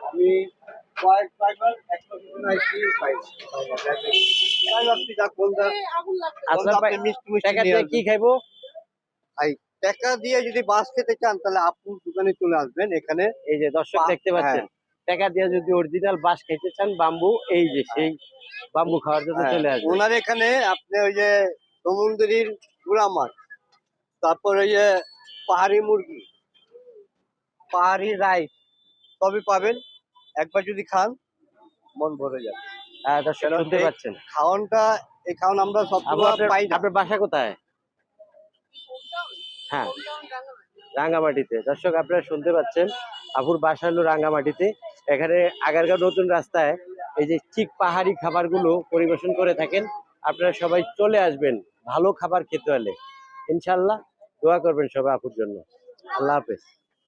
আমি কয়েকবার একটা আইছি আচ্ছা ভাই, টাকা দিয়ে কি খাইবো? ভাই টাকা দিয়ে যদি বাস খেতে চান তাহলে আপুর দোকানে চলে আসবেন এখানে। এই যে দর্শক দেখতে পাচ্ছেন, টাকা দিয়ে যদি অরিজিনাল বাস খেতে চান বাম্বু, এই যে সেই বাম্বু খাওয়ার জন্য চলে আসবে। ওনার এখানে আপনি ওই যে সমুদ্রের গুড়া মাছ, তারপর ওই যে পাহাড়ি মুরগি, পাহাড়ি রাইস সবই পাবেন। একবার যদি খান মন ভরে যাবে। দর্শক শুনতে পাচ্ছেন, খাওয়ানটা এই খাওয়ান আমরা সবসময় পাই না। আপনার বাসা কোথায়? হ্যাঁ, রাঙ্গামাটিতে। দর্শক আপনারা শুনতে পাচ্ছেন, আপুর বাসা হলো রাঙ্গামাটিতে। এখানে আগারগাঁও নতুন রাস্তায় এই যে ঠিক পাহাড়ি খাবারগুলো পরিবেশন করে থাকেন। আপনারা সবাই চলে আসবেন ভালো খাবার খেতে হলে। ইনশাল্লাহ দোয়া করবেন সবাই আপুর জন্য। আল্লাহ হাফেজ।